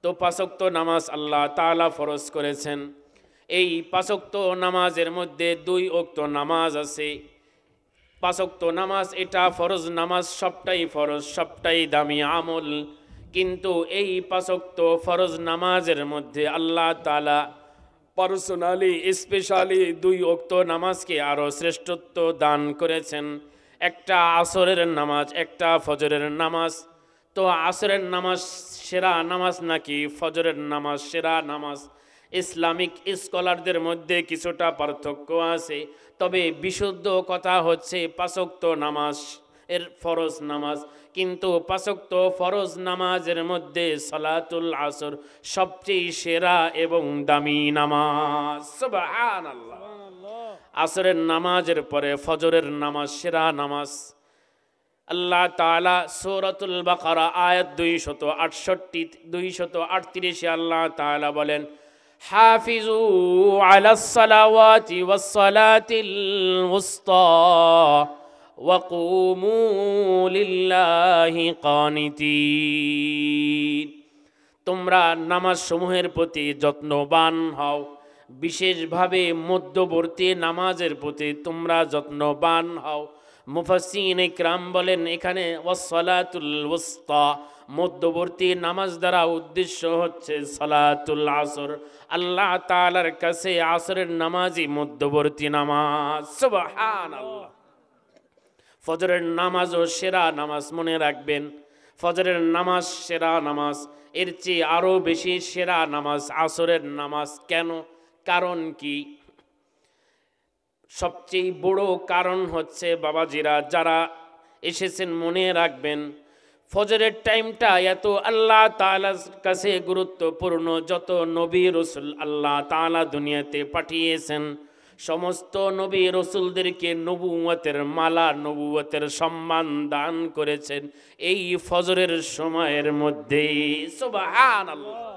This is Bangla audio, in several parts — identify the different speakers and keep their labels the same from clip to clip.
Speaker 1: তো 5 ওয়াক্ত নামাজ আল্লাহ তাআলা ফরজ করেছেন। এই 5 ওয়াক্ত নামাজের মধ্যে 2 ওয়াক্ত নামাজ আছে। 5 ওয়াক্ত নামাজ এটা ফরজ নামাজ, সবটাই ফরজ, সবটাই দামি আমল। কিন্তু এই 5 ওয়াক্ত ফরজ নামাজের মধ্যে আল্লাহ তাআলা পার্সোনালি স্পেশালি 2 ওয়াক্ত নামাজকে আরও শ্রেষ্ঠত্ব দান করেছেন। একটা আসরের নামাজ, একটা ফজরের নামাজ। তো আসরের নামাজ সেরা নামাজ নাকি ফজরের নামাজ সেরা নামাজ, ইসলামিক স্কলারদের মধ্যে কিছুটা পার্থক্য আছে। তবে বিশুদ্ধ কথা হচ্ছে 5 ওয়াক্ত নামাজ এর ফরজ নামাজ। কিন্তু 5 ওয়াক্ত ফরজ নামাজের মধ্যে সালাতুল আসর সবচেয়ে সেরা এবং দামি নামাজ। সুবহানাল্লাহ। আসরের নামাজের পরে ফজরের নামাজ সেরা নামাজ। আল্লাহ তাআলা সূরাতুল বাকারা আয়াত 268 238 আল্লাহ তাআলা বলেন, হাফিজু আলাস সালাওয়াতি ওয়াস সালাতিল উসতা ওয়া কুমু লিল্লাহি কানিতিন। তোমরা নামাজ সমূহের প্রতি যত্নবান হও, বিশেষভাবে মধ্যবর্তী নামাজের প্রতি তোমরা যত্নবান হও। মুফাসসিরিন ইকরাম বলেন এখানে ওয়াসসালাতুল উসতা মধ্যবর্তী নামাজ দ্বারা উদ্দেশ্য হচ্ছে সালাতুল আসর। আল্লাহ তাআলার কাছে আসরের নামাজই মধ্যবর্তী নামাজ। সুবহানাল্লাহ। ফজরের নামাজও সেরা নামাজ, মনে রাখবেন ফজরের নামাজ সেরা নামাজ, এর চেয়ে আরও বেশি সেরা নামাজ আসরের নামাজ। কেন? কারণ কি? সবচেয়ে বড় কারণ হচ্ছে বাবাজিরা যারা এসেছেন মনে রাখবেন, ফজরের টাইমটা এত আল্লাহ তাআলার কাছে গুরুত্বপূর্ণ। যত নবী রসুল আল্লাহ তাআলা দুনিয়াতে পাঠিয়েছেন, সমস্ত নবী রসুলদেরকে নবুয়তের মালা, নবুয়তের সম্মান দান করেছেন এই ফজরের সময়ের মধ্যে। সুবহানাল্লাহ।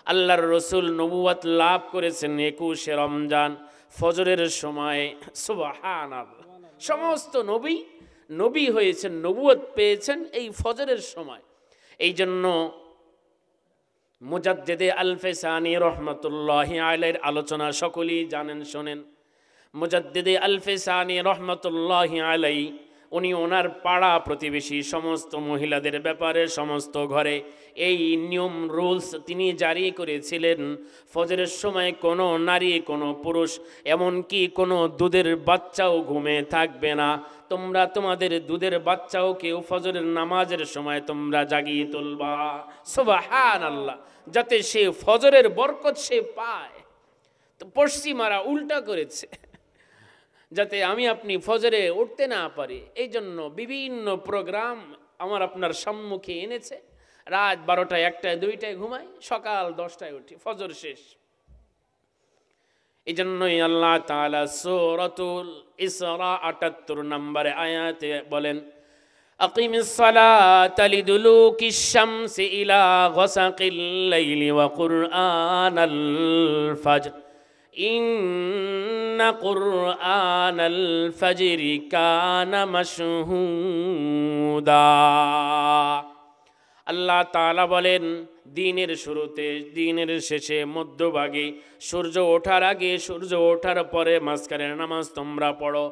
Speaker 1: আল্লাহর রসুল নবুয়ত লাভ করেছেন 21শে রমজান ফজরের সময়। সুবহানাল্লাহ। সমস্ত নবী হয়েছেন, নবুয়ত পেয়েছেন এই ফজরের সময়। এই জন্য মুজাদ্দিদে আল-ফিসানি রহমতুল্লাহি আলাইহির আলোচনা সকলেই জানেন, শোনেন। মুজাদ্দিদে আল-ফিসানি রহমতুল্লাহি আলাইহি উনি ওনার পাড়া প্রতিবেশী সমস্ত মহিলাদের ব্যাপারে সমস্ত ঘরে এই নিয়ম রুলস তিনি জারি করেছিলেন, ফজরের সময় কোনো নারী, কোনো পুরুষ, এমনকি কোনো দুধের বাচ্চাও ঘুমে থাকবে না। তোমরা তোমাদের দুধের বাচ্চাও কেউ ফজরের নামাজের সময় তোমরা জাগিয়ে তুলবা। সুবহানাল্লাহ। যাতে সে ফজরের বরকত সে পায়। তো পশ্চিমারা উল্টা করেছে, যাতে আমি আপনি ফজরে উঠতে না পারি, এই জন্য বিভিন্ন প্রোগ্রাম আমার আপনার সম্মুখে এনেছে। রাত 12টায়, 1টায়, 2টায় ঘুমাই, সকাল 10টায় উঠি, ফজর শেষ। এই জন্যই আল্লাহ তাআলা সূরাতুল ইসরা 78 নম্বরে আয়াতে বলেন, আকিমিস সালাতা লিদুলুকিশ শামসি ইলা গাসাকিল লাইলি ওয়া কুরআনাল ফাজর ইন্না কুরআনাল ফাজরি কানা মাশহুদা। আল্লাহ তাআলা বলেন দিনের শুরুতে, দিনের শেষে, মধ্যভাগে, সূর্য ওঠার আগে, সূর্য ওঠার পরে, মাঝখানের নামাজ তোমরা পড়ো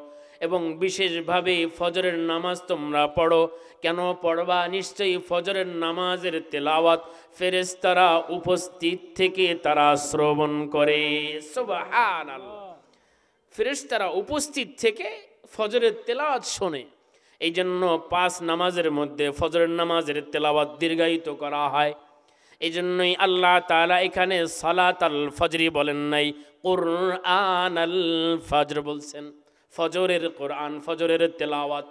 Speaker 1: এবং বিশেষভাবে ফজরের নামাজ তোমরা পড়ো। কেন পড়বা? নিশ্চয়ই ফজরের নামাজের তেলাওয়াত ফেরেশতারা উপস্থিত থেকে তারা শ্রবণ করে। সুবহানাল্লাহ। ফেরেশতারা উপস্থিত থেকে ফজরের তেলাওয়াত শোনে। এই জন্য 5 নামাজের মধ্যে ফজরের নামাজের তেলাওয়াত দীর্ঘায়িত করা হয়। এই জন্যই আল্লাহ তাআলা এখানে সালাতাল ফজরি বলেন নাই, কুরআনাল ফজর বলছেন। ফজরের কোরআন, ফজরের তেলাওয়াত।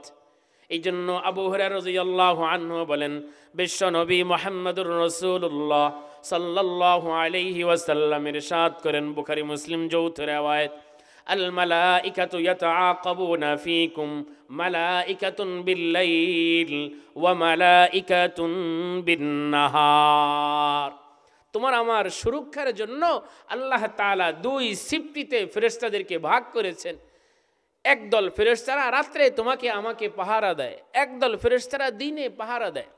Speaker 1: এই জন্য আবু হুরায়রা রাদিয়াল্লাহু আনহু বলেন, বিশ্ব নবী মুহাম্মদুর রাসূলুল্লাহ সাল্লাল্লাহু আলাইহি ওয়াসাল্লাম ইরশাদ করেন, বুখারী মুসলিম যৌথ riwayat, আল মালাইকাতু ইয়াতাআকাবুনা ফীকুম মালাইকাতুন বিল-লাইল ওয়া মালাইকাতুন বিন-নাহার। তোমার আমার সুরক্ষার জন্য আল্লাহ তাআলা 2 শিফটিতে ফেরেশতাদেরকে ভাগ করেছেন। একদল ফেরেশতারা রাত্রে তোমাকে আমাকে পাহারা দেয়, একদল ফেরেশতারা দিনে পাহারা দেয়।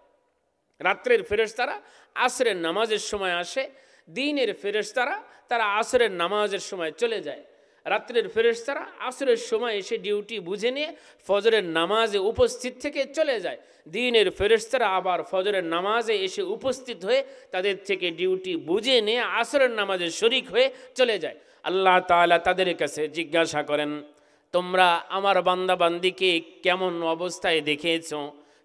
Speaker 1: রাত্রের ফেরেশতারা আসরের নামাজের সময় আসে, দিনের ফেরেশতারা তারা আসরের নামাজের সময় চলে যায়। রাত্রের ফেরেশতারা আসরের সময় এসে ডিউটি বুঝে নিয়ে ফজরের নামাজে উপস্থিত থেকে চলে যায়। দিনের ফেরেশতারা আবার ফজরের নামাজে এসে উপস্থিত হয়ে তাদের থেকে ডিউটি বুঝে নিয়ে আসরের নামাজে শরিক হয়ে চলে যায়। আল্লাহ তাআলা তাদের কাছে জিজ্ঞাসা করেন, তোমরা আমার বান্দা বান্দিকে কেমন অবস্থায় দেখেছ?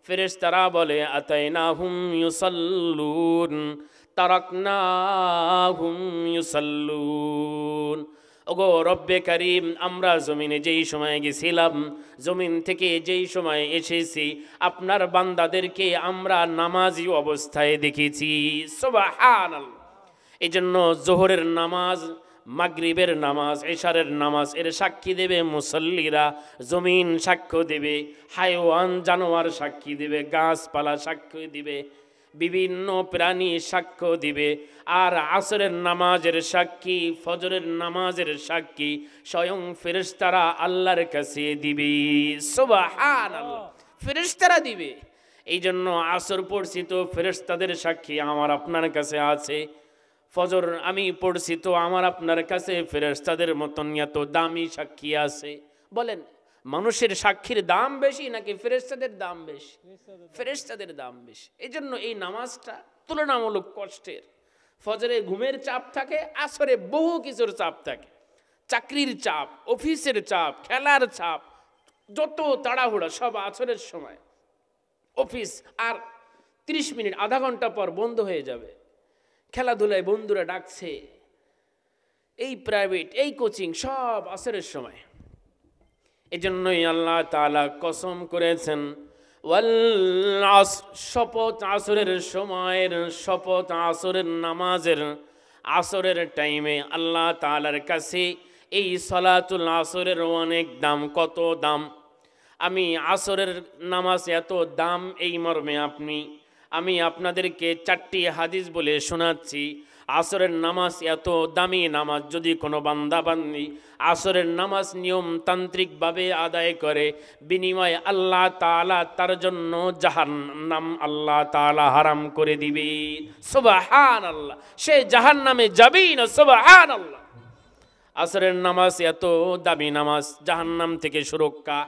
Speaker 1: ফেরেশতারা বলে, আতাইনাহুম ইউসাল্লুন তারাকনাহুম ইউসাল্লুন। ওগো রব্বে কারীম, আমরা জমিনে যেই সময় গেছিলাম, জমিন থেকে যেই সময় এসেছি, আপনার বান্দাদেরকে আমরা নামাজি অবস্থায় দেখেছি। সুবহানাল্লাহ। এই জন্য জোহরের নামাজ, মাগরিবের নামাজ, এশারের নামাজ এর সাক্ষী দেবে মুসল্লিরা, জমিন সাক্ষ্য দেবে, হাইওয়ান জানোয়ার সাক্ষী দেবে, গাছপালা সাক্ষ্য দিবে, বিভিন্ন প্রাণী সাক্ষ্য দিবে। আর আসরের নামাজের সাক্ষী, ফজরের নামাজের সাক্ষী স্বয়ং ফেরেশতারা আল্লাহর কাছে দিবে। সুবহানাল্লাহ, ফেরেশতারা দিবে। এই জন্য আসর পড়ছি তো ফেরেশতাদের সাক্ষী আমার আপনার কাছে আছে, ফজর আমি পড়ছি তো আমার আপনার কাছে ফেরেশতাদের মতন এত দামি সাক্ষী আছে। বলেন, মানুষের সাক্ষীর দাম বেশি নাকি ফেরেশতাদের দাম বেশি? ফেরেশতাদের দাম বেশি। এই জন্য এই নামাজটা তুলনামূলক কষ্টের। ফজরে ঘুমের চাপ থাকে, আসরে বহু কিছুর চাপ থাকে, চাকরির চাপ, অফিসের চাপ, খেলার চাপ, যত তাড়াহুড়া সব আসরের সময়। অফিস আর 30 মিনিট আধা ঘন্টা পর বন্ধ হয়ে যাবে, খেলাধুলায় বন্ধুরা ডাকছে, এই প্রাইভেট, এই কোচিং সব আসরের সময়। এজন্যই আল্লাহ তাআলা কসম করেছেন, ওয়াল আসর, শপথ আসরের সময়ের, শপথ আসরের নামাজের, আসরের টাইমে আল্লাহ তাআলার কাছে এই সলাতুল আসরের অনেক দাম। কত দাম! আমি আসরের নামাজ এত দাম এই মর্মে আমি আপনাদেরকে 4টি হাদিস বলে শোনাচ্ছি। আসরের নামাজ এত দামি নামাজ, যদি কোনো বান্দা বান্দি আসরের নামাজ নিয়মতান্ত্রিকভাবে আদায় করে, বিনিময়ে আল্লাহ তাআলা তার জন্য জাহান্নাম আল্লাহ তাআলা হারাম করে দিবে। সুবহানাল্লাহ, সে জাহান্নামে যাবেই না। সুবহানাল্লাহ। আসরের নামাজ এত দামি নামাজ, জাহান্নাম থেকে সুরক্ষা,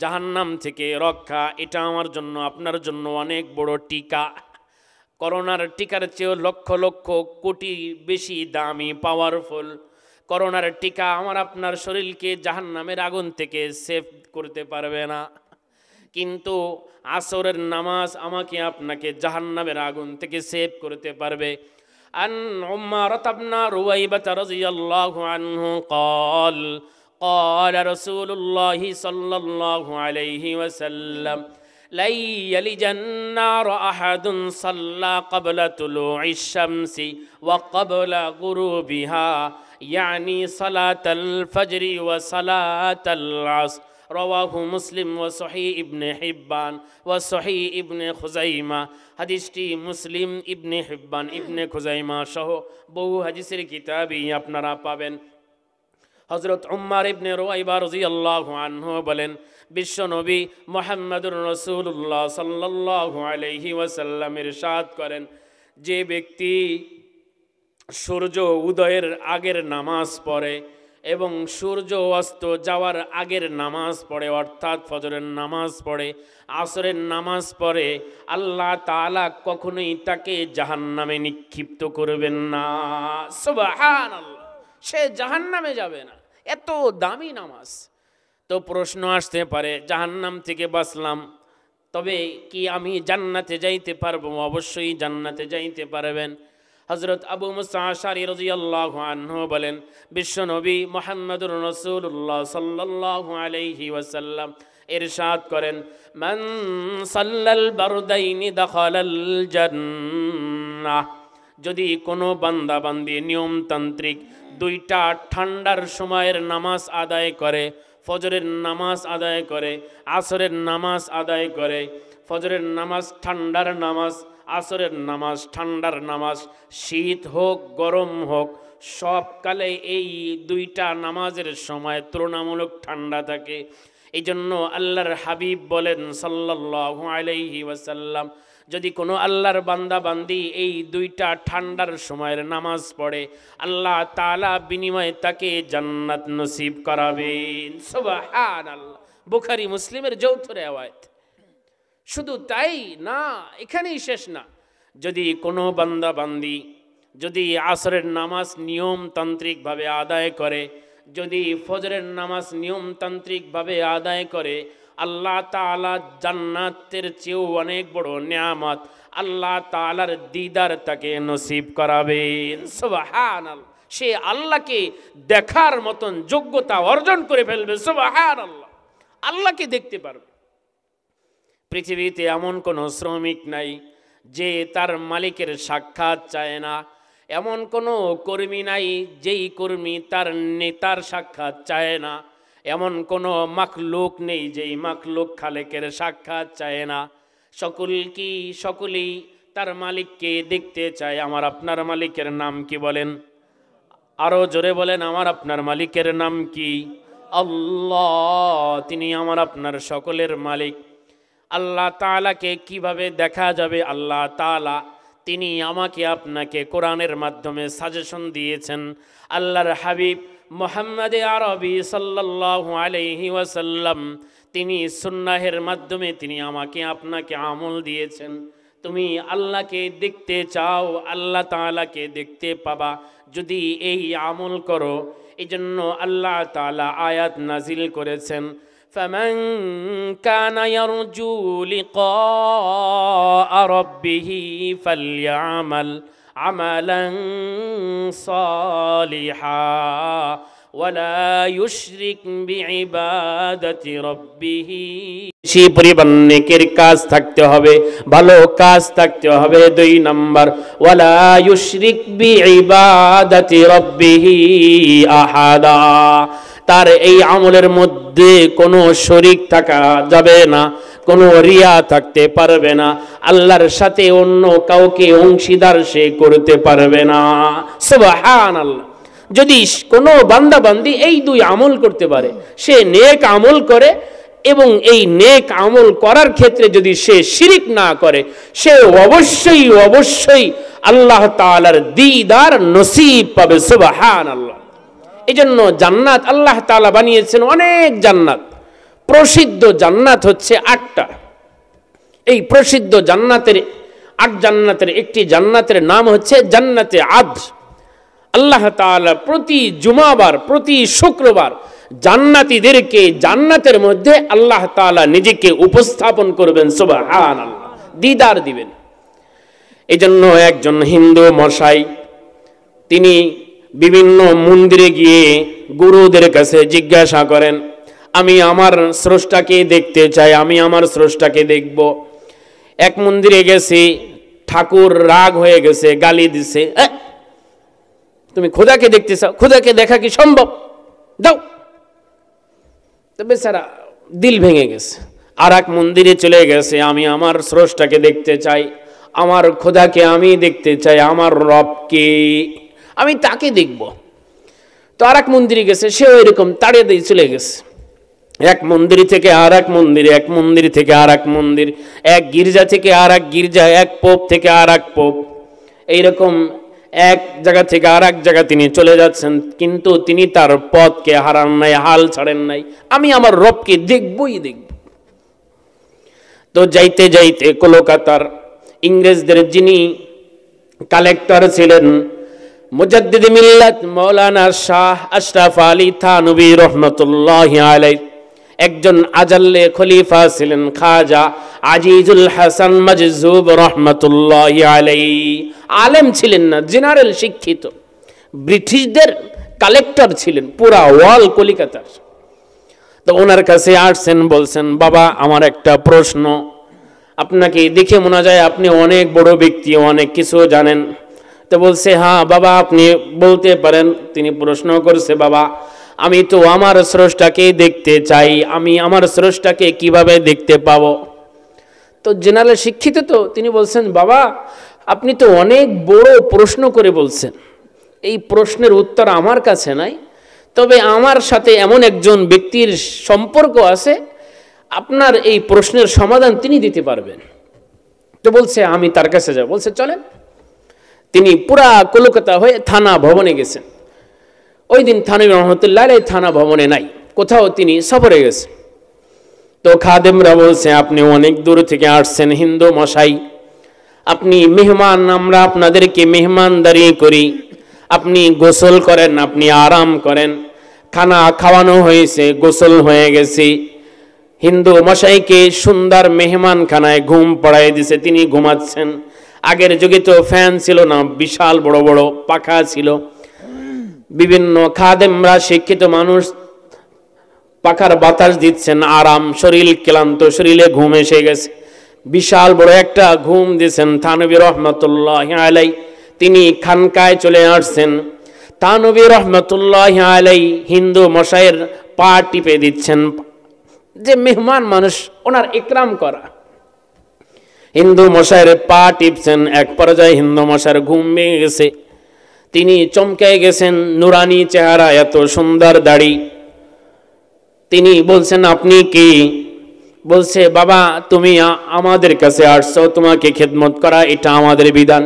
Speaker 1: জাহান্নাম থেকে রক্ষা, এটা আমার জন্য আপনার জন্য অনেক বড় টিকা। করোনার টিকার চেয়েও লক্ষ লক্ষ কোটি বেশি দামি, পাওয়ারফুল। করোনার টিকা আমার আপনার শরীরকে জাহান্নামের আগুন থেকে সেভ করতে পারবে না, কিন্তু আসরের নামাজ আমাকে আপনাকে জাহান্নামের আগুন থেকে সেভ করতে পারবে। আন উমার ইবনে রুওয়াইবা রাদিয়াল্লাহু আনহু قال قال رسول الله صلى الله عليه وسلم لا يلج النار أحد صلى قبل طلوع الشمس وقبل غروبها يعني صلاة الفجر وصلاة العصر رواه مسلم وصحيح ابن حبان وصحيح ابن خزيمة। হাদিসটি মুসলিম, ইবনে হিব্বান, ইবনে খুজাইমা সহ বহু হাদিসের কিতাবই আপনারা পাবেন। হযরত উমার ইবনে রুওয়াইবা রাদিয়াল্লাহু আনহু বলেন, বিশ্ব নবী মুহাম্মদুর রাসূলুল্লাহ সাল্লাল্লাহু আলাইহি ওয়াসাল্লাম ইরশাদ করেন, যে ব্যক্তি সূর্য উদয়ের আগের নামাজ পড়ে এবং সূর্য অস্ত যাওয়ার আগের নামাজ পড়ে, অর্থাৎ ফজরের নামাজ পড়ে, আসরের নামাজ পড়ে, আল্লাহ তাআলা কখনোই তাকে জাহান্নামে নিক্ষিপ্ত করবেন না। সুবহানাল্লাহ, সে জাহান্নামে যাবে না। এত দামি নামাজ। তো প্রশ্ন আসতে পারে, জাহান্নাম থেকে বাঁচলাম, তবে কি আমি জান্নাতে যাইতে পারবো? অবশ্যই জান্নাতে যাইতে পারবেন। হযরত আবু মুসা আশআরী রাদিয়াল্লাহু আনহু বলেন, বিশ্ব নবী মুহাম্মদুর রাসূলুল্লাহ সাল্লাল্লাহু আলাইহি ওয়াসাল্লাম ইরশাদ করেন, মান সাল্লাল বারদাইনি দাখালাল জান্নাহ। যদি কোনো বান্দা বান্দি নিয়মতান্ত্রিক 2টা ঠান্ডার সময়ের নামাজ আদায় করে, ফজরের নামাজ আদায় করে, আসরের নামাজ আদায় করে, ফজরের নামাজ ঠান্ডার নামাজ, আসরের নামাজ ঠান্ডার নামাজ, শীত হোক গরম হোক সবকালে এই 2টা নামাজের সময় তুলনামূলক ঠান্ডা থাকে। এই জন্য আল্লাহর হাবিব বলেন সাল্লাল্লাহু আলাইহি ওয়াসাল্লাম, যদি কোনো আল্লাহর বান্দা বান্দি এই দুইটা ঠান্ডার সময়ের নামাজ পড়ে, আল্লাহ তাআলা বিনিময়ে তাকে জান্নাত নসিব করাবেন। সুবহানাল্লাহ। বুখারী মুসলিমের যৌথ রিওয়ায়াত। শুধু তাই না, এখানেই শেষ না। যদি কোনো বান্দা বান্দি যদি আসরের নামাজ নিয়মতান্ত্রিকভাবে আদায় করে, যদি ফজরের নামাজ নিয়মতান্ত্রিকভাবে আদায় করে, আল্লাহ তাআলা জান্নাতের চেয়েও অনেক বড় নিয়ামত আল্লাহ তাআলার দিদার তাকে নসিব করাবেন। সুবহানাল্লাহ। সে আল্লাহকে দেখার মতন যোগ্যতা অর্জন করে ফেলবে। সুবহানাল্লাহ। আল্লাহকে দেখতে পারবে। পৃথিবীতে এমন কোনো শ্রমিক নাই যে তার মালিকের সাক্ষাৎ চায় না, এমন কোনো কর্মী নাই যেই কর্মী তার নেতার সাক্ষাৎ চায় না, এমন কোনো মাখলুক নেই যেই মাখলুক খালেকের সাক্ষাৎ চায় না। সকলেই তার মালিককে দেখতে চায়। আমার আপনার মালিকের নাম কি বলেন? আরো জোরে বলেন, আমার আপনার মালিকের নাম কি? আল্লাহ। তিনি আমার আপনার সকলের মালিক। আল্লাহ তাআলাকে কিভাবে দেখা যাবে? আল্লাহ তাআলা তিনি আমাকে আপনাকে কোরআনের মাধ্যমে সাজেশন দিয়েছেন। আল্লাহর হাবিব মুহাম্মদ আরবি সাল্লাল্লাহু আলাইহি ওয়াসাল্লাম তিনি সুন্নাহের মাধ্যমে তিনি আমাকে আপনাকে আমল দিয়েছেন। তুমি আল্লাহকে দেখতে চাও, আল্লাহ তাআলাকে দেখতে পাবা যদি এই আমল করো। এই জন্য আল্লাহ তাআলা আয়াত নাজিল করেছেন, فمن كان يرجو لقاء ربه فليعمل عملا صالحا ولا يشرك بعبادة ربه। সেই পরিমাণ নেকের কাজ থাকতে হবে, ভালো কাজ থাকতে হবে। 2 নাম্বার, ওয়ালা ইউশরিক বিইবাদাতি রাব্বিহি আহাদা। তার এই আমলের মধ্যে কোনো শরীক থাকা যাবে না, কোনো রিয়া থাকতে পারবে না, আল্লাহর সাথে অন্য কাউকে অংশীদার সে করতে পারবে না। সুবহানাল্লাহ। যদি কোনো বান্দা বান্দি এই 2 আমল করতে পারে, সে নেক আমল করে এবং এই নেক আমল করার ক্ষেত্রে যদি সে শিরিক না করে, সে অবশ্যই আল্লাহ তাআলার দিদার নসিব পাবে। সুবহানাল্লাহ। এই জন্য জান্নাত আল্লাহ তাআলা বানিয়েছেন অনেক জান্নাত। প্রসিদ্ধ জান্নাত হচ্ছে 8টা। এই প্রসিদ্ধ জান্নাতের 8 জান্নাতের একটি জান্নাতের নাম হচ্ছে জান্নাতে আদন। আল্লাহ তাআলা প্রতি জুমাবার, প্রতি শুক্রবার জান্নাতীদেরকে জান্নাতের মধ্যে আল্লাহ তাআলা নিজেকে উপস্থাপন করবেন। সুবহানাল্লাহ। দিদার দিবেন। এই জন্য একজন হিন্দু মশাই তিনি বিভিন্ন মন্দিরে গিয়ে গুরুদের কাছে জিজ্ঞাসা করেন, আমি আমার স্রষ্টাকে দেখতে চাই, আমি আমার স্রষ্টাকে দেখব। এক মন্দিরে গেছি, ঠাকুর রাগ হয়ে গেছে, গালি দিছে, তুমি খোদাকে দেখতে চাও, খোদাকে দেখা কি সম্ভব? দাও। তো বেচারা দিল ভেঙে গেছে। আর এক মন্দিরে চলে গেছে, আমি আমার স্রষ্টাকে দেখতে চাই, আমার খোদাকে আমি দেখতে চাই, আমার রবকে আমি তাকে দেখব। তো আর এক মন্দিরে গেছে, সেও এরকম তাড়িয়ে দিয়ে চলে গেছে। এক মন্দির থেকে আর এক মন্দির, এক মন্দির থেকে আর এক মন্দির, এক গির্জা থেকে আর এক গির্জা, এক পোপ থেকে আর এক পোপ, এইরকম এক জায়গা থেকে আর এক জায়গা তিনি চলে যাচ্ছেন, কিন্তু তিনি তার পথকে হারান নাই, হাল ছাড়েন নাই। আমি আমার রবকে দেখবই দেখব। তো যাইতে যাইতে কলকাতার ইংরেজদের যিনি কালেক্টর ছিলেন, মুজাদ্দিদ মিল্লাত মাওলানা শাহ আশরাফ আলী থানভী রহমতুল্লাহি আলাইহি, একজন আজাল্লে খলিফা ছিলেন খাজা আজিজুল হাসান মাজজুব রহমতুল্লাহি আলাইহি। আলেম ছিলেন না, জেনারেল শিক্ষিত, ব্রিটিশদের কালেক্টর ছিলেন পুরা ওয়াল কলিকাতার। তো ওনার কাছে আসছেন, বলছেন, বাবা আমার একটা প্রশ্ন, আপনাকে দেখে মনে যায় আপনি অনেক বড় ব্যক্তি, অনেক কিছু জানেন। তো বলছে, হ্যাঁ বাবা আপনি বলতে পারেন। তিনি প্রশ্ন করছে, বাবা আমি তো আমার স্রষ্টাকে দেখতে চাই, আমি আমার স্রষ্টাকে কিভাবে দেখতে পাবো? তো জেনারেল শিক্ষিত, তো তিনি বলছেন, বাবা আপনি তো অনেক বড় প্রশ্ন করে বলছেন, এই প্রশ্নের উত্তর আমার কাছে নাই, তবে আমার সাথে এমন একজন ব্যক্তির সম্পর্ক আছে, আপনার এই প্রশ্নের সমাধান তিনি দিতে পারবেন। তো বলছে আমি তার কাছে যাব। বলছে চলেন। তিনি পুরা কলকাতা হয়ে থানা ভবনে গেছেন। ওই দিন থানবী রহমতুল্লাহ আলাইহি থানা ভবনে নাই, কোথাও তিনি সফরে গেছেন। তো খাদেমরা বলছে আপনি অনেক দূর থেকে আসছেন হিন্দু মশাই, আপনি মেহমান, আমরা আপনাদেরকে মেহমানদারি করি, আপনি গোসল করেন, আপনি আরাম করেন। খানা খাওয়ানো হয়েছে, গোসল হয়ে গেছে। হিন্দু মশাইকে সুন্দর মেহমান খানায় ঘুম পড়াই দিছে, তিনি ঘুমাচ্ছেন। আগের যুগে তো ফ্যান ছিল না, বিশাল বড় বড় পাখা ছিল। বিভিন্ন খাদেমরা, শিক্ষিত মানুষ, পাখার বাতাস দিচ্ছেন, আরাম, শরীর ক্লান্ত, শরীরে ঘুম এসে গেছে, বিশাল বড় একটা ঘুম দিয়েছেন। থানবী রহমতুল্লাহ আলাই তিনি খানকায় চলে আসছেন। থানবী রহমতুল্লাহ আলাই হিন্দু মশাইয়ের পা টিপে দিচ্ছেন, যে মেহমান মানুষ ওনার ইকরাম করা। হিন্দু মশাইয়ের পা টিপছেন। এক পর্যায়ে হিন্দু মশাইয়ের ঘুম ভেঙে গেছে, তিনি চমকে গেছেন। নুরানি চেহারা, এত সুন্দর দাড়ি। তিনি বলছেন আপনি কি? বলছে বাবা তুমি আমাদের কাছে আসছো, তোমাকে খেদমত করা এটা আমাদের বিধান।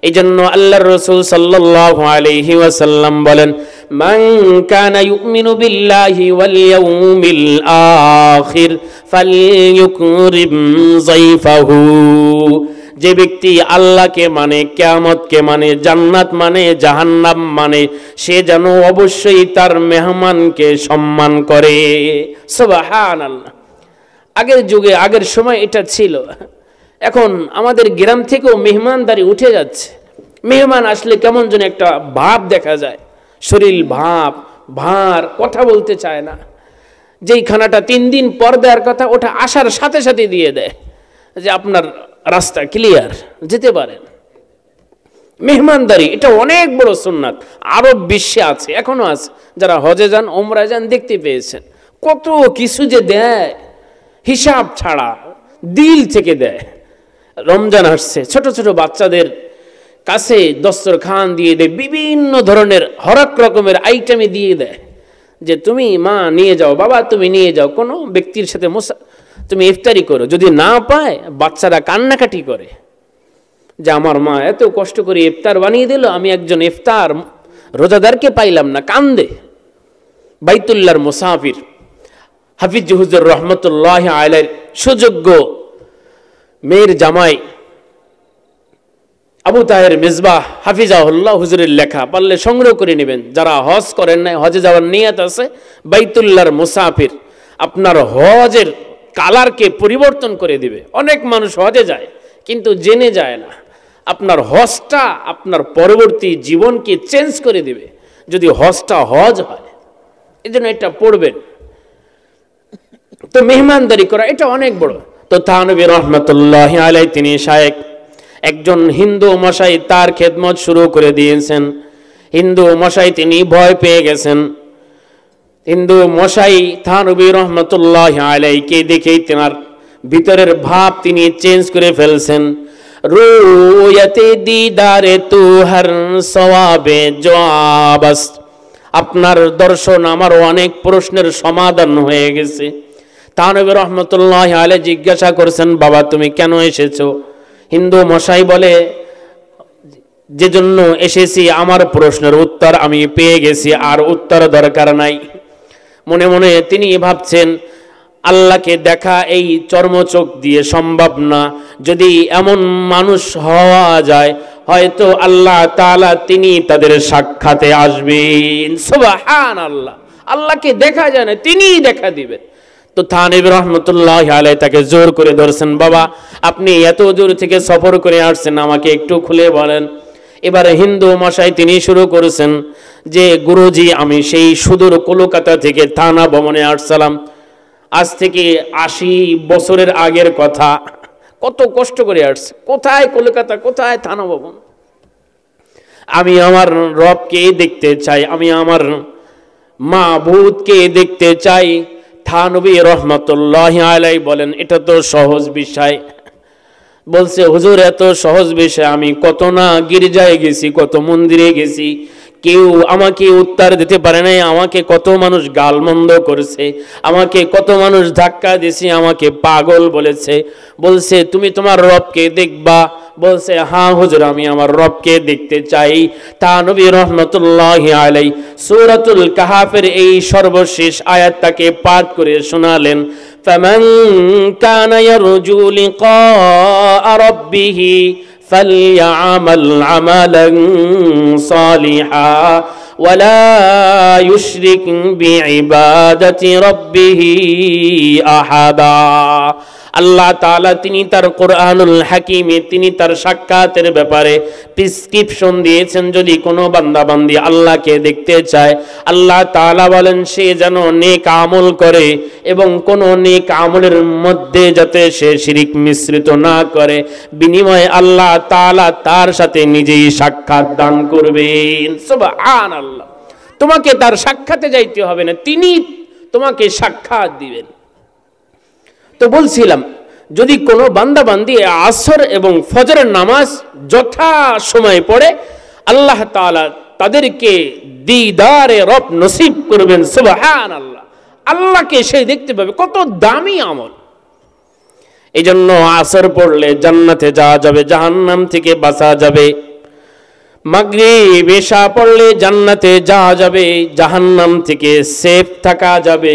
Speaker 1: এই জন্য আল্লাহর রাসূল সাল্লাল্লাহু আলাইহি ওয়াসাল্লাম বলেন মান কানা ইউমিনু বিল্লাহি ওয়াল ইয়াউমিল আখির ফালইউকরিম যায়ফাহু। যে ব্যক্তি আল্লাহকে মানে, কিয়ামতকে মানে, জান্নাত মানে, জাহান্নাম মানে, সে যেন অবশ্যই তার মেহমানকে সম্মান করে। সুবহানাল্লাহ। আগের যুগে, আগের সময় এটা ছিল। এখন আমাদের গ্রাম থেকেও মেহমানদারি উঠে যাচ্ছে। মেহমান আসলে কেমন যেন একটা ভাব দেখা যায়, শরীর ভাব, ভার, কথা বলতে চায় না। যেই খানাটা 3 দিন পর দেওয়ার কথা, ওটা আসার সাথে সাথে দিয়ে দেয় যে আপনার রাস্তা ক্লিয়ার, যেতে পারেন। মেহমানদারি এটা অনেক বড় সুন্নাত, আরব বিশ্বে আছে, এখনো আছে। যারা হজে যান, ওমরায় যান, দেখতে পেয়েছেন কত কিছু যে দেয়, হিসাব ছাড়া দিল থেকে দেয়। রমজান আসছে, ছোট ছোট বাচ্চাদের কাছে দস্তরখান দিয়ে দেয়, বিভিন্ন ধরনের হরেক রকমের আইটেমে দিয়ে দেয় যে তুমি মা নিয়ে যাও, বাবা তুমি নিয়ে যাও, কোনো ব্যক্তির সাথে তুমি ইফতারি করো। যদি না পায় বাচ্চারা কান্নাকাটি করে যে আমার মা এত কষ্ট করে ইফতার বানিয়ে দিল, আমি একজন ইফতার রোজাদারকে পাইলাম না, কান্দে। বাইতুল্লাহর মুসাফির হাফিজ হুজুর রহমতুল্লাহ আলাইহির সুযোগ্য মেয়ের জামাই আবু তাহের মিসবাহ হাফিজাহুল্লাহ হুজুরের লেখা, পারলে সংগ্রহ করে নেবেন। যারা হজ করেন নাই, হজে যাওয়ার নিয়ত আছে, বাইতুল্লাহর মুসাফির আপনার হজের কালারকে পরিবর্তন করে দিবে। অনেক মানুষ হজে যায় কিন্তু জেনে যায় না, আপনার হজটা আপনার পরবর্তী জীবনকে চেঞ্জ করে দিবে যদি হজটা হজ হয়। এই জন্য এটা পড়বেন। তো মেহমানদারি করা এটা অনেক বড়। তো থানবী রহমতুল্লাহ আলাইহি তিনি শায়েখ, একজন হিন্দু মশাই তার খেদমত শুরু করে দিয়েছেন। হিন্দু মশাই তিনি ভয় পেয়ে গেছেন। হিন্দু মশাই থানবী রহমতুল্লাহ আলাইহিকে দেখেই তেনার ভিতরের ভাব তিনি চেঞ্জ করে ফেলছেন। রুয়াতে দিদারে তু হর সওয়াবে জওয়াবাস, আপনার দর্শন আমার অনেক প্রশ্নের সমাধান হয়ে গেছে। থানবী রহমতুল্লাহ আলাইহি জিজ্ঞাসা করেছেন বাবা তুমি কেন এসেছো? হিন্দু মশাই বলে যে জন্য এসেছি আমার প্রশ্নের উত্তর আমি পেয়ে গেছি, আর উত্তর দরকার নাই। মনে মনে তিনি ভাবছেন আল্লাহকে দেখা এই চর্মচোখ দিয়ে সম্ভব না, যদি এমন মানুষ হওয়া যায় হয়তো আল্লাহ তাআলা তিনি তাদের সাক্ষাতে আসবেন। সুবহানাল্লাহ, আল্লাহকে দেখা যায় না, তিনিই দেখা দিবেন। তো থানবী রহমতুল্লাহ আলাইহি তাকে জোর করে ধরছেন, বাবা আপনি এত দূর থেকে সফর করে আসছেন, আমাকে একটু খুলে বলেন। এবারে হিন্দু মশাই তিনি শুরু করেছেন যে গুরুজি আমি সেই সুদূর কলকাতা থেকে থানা ভবনে আসছিলাম, আজ থেকে 80 বছরের আগের কথা, কত কষ্ট করে আসছে, কোথায় কলকাতা, কোথায় থানা ভবন। আমি আমার রবকে দেখতে চাই, আমি আমার মাবুদকে দেখতে চাই। থানবী রহমতুল্লাহ আলাইহি বলেন এটা তো সহজ বিষয়। বলছে হুজুর এত সহজ বিষয়, আমি কত না গির্জায় গেছি, কত মন্দিরে গেছি, কেউ আমাকে উত্তর দিতে পারে নাই। আমাকে কত মানুষ গালমন্দ করেছে, আমাকে কত মানুষ ধাক্কা দিয়েছে, আমাকে পাগল বলেছে, বলছে তুমি তোমার রবকে দেখবা। বলছে হ্যাঁ হুজুর, আমি আমার রবকে দেখতে চাই। তা নবী রহমতুল্লাহি আলাইহি সূরাতুল কাহাফের এই সর্বশেষ আয়াতটাকে পাঠ করে শোনালেন। ফামান কানা ইয়ারজু লিকা রাব্বিহি ফালইআমাল আমালান সালিহা ওয়ালা ইউশরিক বিইবাদাতি রাব্বিহি আহাদা। আল্লাহ তাআলা তিনি তার কোরআনুল হাকিমে তিনি তার সাক্ষাতের ব্যাপারে প্রেসক্রিপশন দিয়েছেন। যদি কোনো বান্দা বান্দি আল্লাহকে দেখতে চায়, আল্লাহ তাআলা বলেন সে যেন নেক আমল করে এবং কোনো নেক আমলের মধ্যে যাতে সে শিরিক মিশ্রিত না করে, বিনিময়ে আল্লাহ তাআলা তার সাথে নিজেই সাক্ষাৎ দান করবেন। সুবহানাল্লাহ। তোমাকে তার সাক্ষাতে যাইতে হবে না, তিনি তোমাকে সাক্ষাৎ দিবেন। তো বলছিলাম, যদি কোনো বান্দা বান্দি আসর এবং ফজরের নামাজ যথা সময় পড়ে, আল্লাহ তাআলা তাদেরকে দিদারে রব নসিব করবেন। সুবহানাল্লাহ। আল্লাহকে সে দেখতে পাবে, কত দামি আমল। এই জন্য আসর পড়লে জান্নাতে যাওয়া যাবে, জাহান্নাম থেকে বাঁচা যাবে। মাগরিব এশা পড়লে জান্নাতে যাওয়া যাবে, জাহান্নাম থেকে সেফ থাকা যাবে।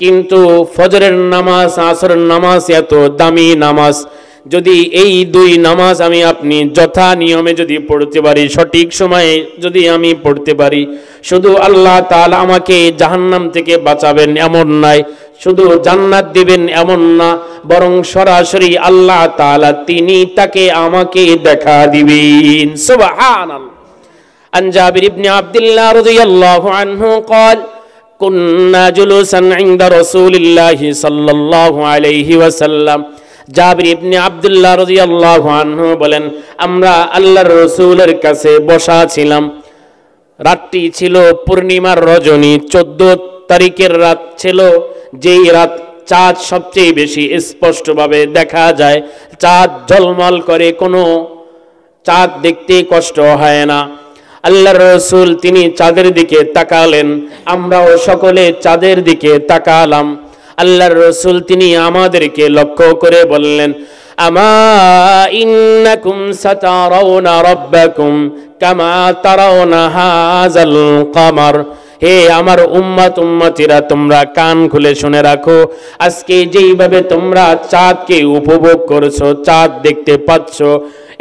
Speaker 1: কিন্তু ফজরের নামাজ, আসরের নামাজ এত দামি নামাজ, যদি এই দুই নামাজ আমি আপনি যথা নিয়মে যদি পড়তে পারি, সঠিক সময়ে যদি আমি পড়তে পারি, শুধু আল্লাহ তাআলা আমাকে জাহান্নাম থেকে বাঁচাবেন এমন নয়, শুধু জান্নাত দিবেন এমন না, বরং সরাসরি আল্লাহ তাআলা তিনি তাকে আমাকে দেখা দিবেন। সুবহানাল্লাহ। আন জাবির ইবনে আব্দুল্লাহ রাদিয়াল্লাহু আনহু قال كنا جلوسا عند رسول الله صلى الله عليه وسلم। জাবির ইবনে আব্দুল্লাহ রাদিয়াল্লাহু আনহু বলেন, আমরা আল্লাহর রাসূলের কাছে বসা ছিলাম। রাতটি ছিল পূর্ণিমার রজনী, 14 তারিখের রাত ছিল, যেই রাত চাঁদ সবচেয়ে বেশি স্পষ্টভাবে দেখা যায়, চাঁদ ঝলমল করে, কোনো চাঁদ দেখতে কষ্ট হয় না। আল্লাহর রাসূল তিনি চাঁদের দিকে তাকালেন, আমরাও সকলে চাঁদের দিকে তাকালাম। আল্লাহর রাসূল তিনি আমাদেরকে লক্ষ্য করে বললেন, আমা ইন্নাকুম সাতারাউনা রাব্বাকুম কামা তারাউনা হাযাল কমার। হে আমার উম্মতিরা, তোমরা কান খুলে শুনে রাখো, আজকে যেইভাবে তোমরা চাঁদকে উপভোগ করছো, চাঁদ দেখতে পাচ্ছ,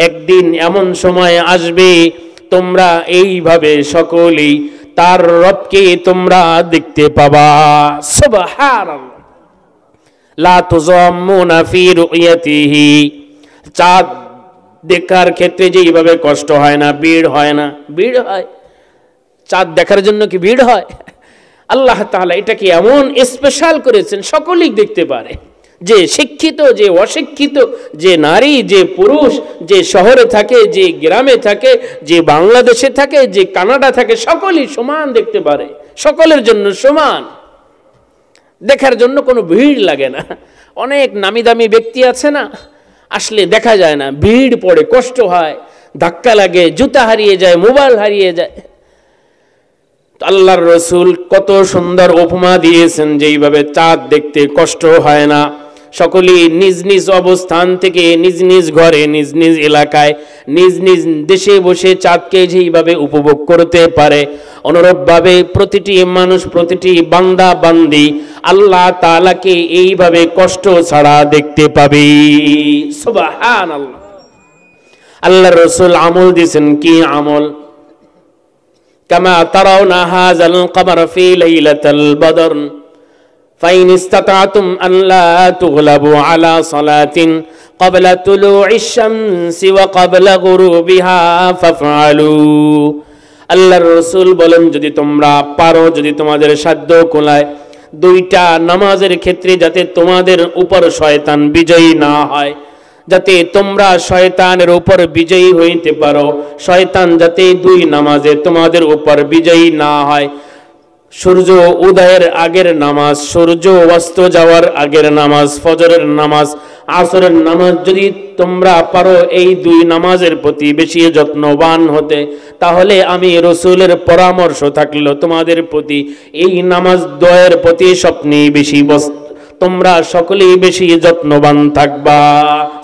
Speaker 1: একদিন এমন সময় আসবে তোমরা এইভাবে সকলেই তার রবকে তোমরা দেখতে পাবা। সুবহানাল্লাহ। লা তুযাম্মুনা ফি রুয়াতিহি। চাঁদ দেখার ক্ষেত্রে যেইভাবে কষ্ট হয় না, ভিড় হয় না, ভিড় হয়। চাঁদ দেখার জন্য কি ভিড় হয়? আল্লাহ তাআলা এটাকে এমন স্পেশাল করেছেন, সকলেই দেখতে পারে, যে শিক্ষিত, যে অশিক্ষিত, যে নারী, যে পুরুষ, যে শহরে থাকে, যে গ্রামে থাকে, যে বাংলাদেশে থাকে, যে কানাডা থাকে, সকলেই সমান দেখতে পারে, সকলের জন্য সমান। দেখার জন্য কোনো ভিড় লাগে না। অনেক নামি দামি ব্যক্তি আছে না, আসলে দেখা যায় না, ভিড় পড়ে, কষ্ট হয়, ধাক্কা লাগে, জুতা হারিয়ে যায়, মোবাইল হারিয়ে যায়। আল্লাহর রাসূল কত সুন্দর উপমা দিয়েছেন, যেইভাবে চাঁদ দেখতে কষ্ট হয় না, সকলেই নিজ নিজ অবস্থান থেকে, নিজ নিজ ঘরে, নিজ নিজ এলাকায়, নিজ নিজ দেশে বসে চাঁদকে যেইভাবে উপভোগ করতে পারে, অনুরূপভাবে প্রতিটি মানুষ, প্রতিটি বান্দা বান্দি আল্লাহ তাআলাকে এইভাবে কষ্ট ছাড়া দেখতে পাবে। সুবহানাল্লাহ। আল্লাহর রাসূল আমল দিয়েছেন, কি আমল? কামা তারাউনা হাযাল কমার ফি লাইলাতুল বদর ফাইন ইসতাতাতুম আন লা তুগলাবু আলা সালাতিন ক্বাবলা তুলুইশ শামসি ওয়া ক্বাবলা গুরুবিহা ফাফআলু। আল্লাহর রাসূল বলেন, যদি তোমরা পারো, যদি তোমাদের সাধ্য কুলায়, দুইটা নামাজের ক্ষেত্রে যাতে তোমাদের উপর শয়তান বিজয়ী না হয়, যাতে তোমরা শয়তানের উপর বিজয়ী হইতে পারো, শয়তান যাতে দুই নামাজে তোমাদের উপর বিজয়ী না হয়, সূর্য উদয়ের আগের নামাজ, সূর্য অস্ত যাওয়ার আগের নামাজ, ফজরের নামাজ, আসরের নামাজ, যদি তোমরা পারো এই দুই নামাজের প্রতি বেশি যত্নবান হতে, তাহলে আমি রসুলের পরামর্শ থাকলো তোমাদের প্রতি এই নামাজ দ্বয়ের প্রতি স্বপ্নে বেশি তোমরা সকলেই বেশি যত্নবান থাকবা।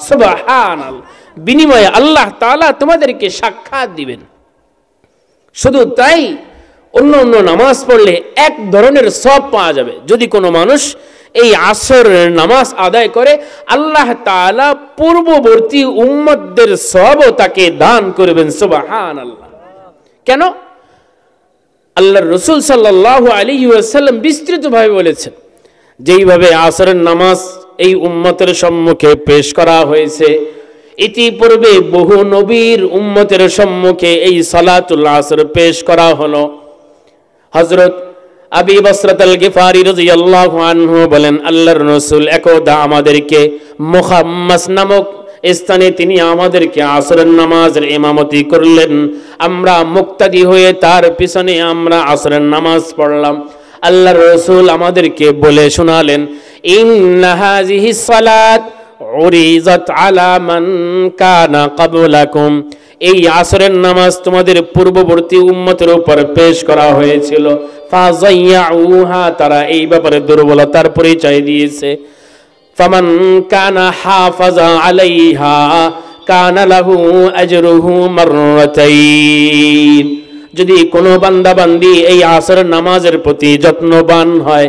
Speaker 1: সুবহানাল্লাহ। বিনিময়ে আল্লাহ তাআলা তোমাদেরকে সাক্ষাৎ দিবেন। শুধু তাই, অন্য অন্য নামাজ পড়লে এক ধরনের সওয়াব পাওয়া যাবে। যদি কোনো মানুষ এই আসরের নামাজ আদায় করে, আল্লাহ তাআলা পূর্ববর্তী উম্মতদের সওয়াবও তাকে দান করবেন। সুবহানাল্লাহ। কেন? আল্লাহর রাসূল সাল্লাল্লাহু আলাইহি ওয়াসাল্লাম বিস্তৃতভাবে বলেছেন, যেইভাবে আসরের নামাজ এই উম্মতের সম্মুখে পেশ করা হয়েছে, ইতিপূর্বে বহু নবীর উম্মতের সম্মুখে এই সালাতুল আসর পেশ করা হলো। হযরত আবী বসরাত আল গিফারি রাদিয়াল্লাহু আনহু বলেন, আল্লাহর রাসূল একদা আমাদেরকে মুখাম্মাস নামক স্থানে তিনি আমাদেরকে আসরের নামাজের ইমামতি করলেন। আমরা মুক্তাদি হয়ে তার পিছনে আমরা আসরের নামাজ পড়লাম। আল্লাহর রাসূল আমাদেরকে বলে শোনালেন, ইন্না হাযিহিস সালাত উরিজাত আলা মান কানা ক্বাবলাকুম, এই আসরের নামাজ তোমাদের পূর্ববর্তী উম্মতের উপর পেশ করা হয়েছিল। ফাযাইয়াউহা, তারা এই ব্যাপারে দুর্বলতার পরিচয় দিয়েছে। ফামান কানা হাফাজা আলাইহা কানা লাহু আজরুহু মাররাতাইন, যদি কোনো বান্দা বান্দি এই আসরের নামাজের প্রতি যত্নবান হয়,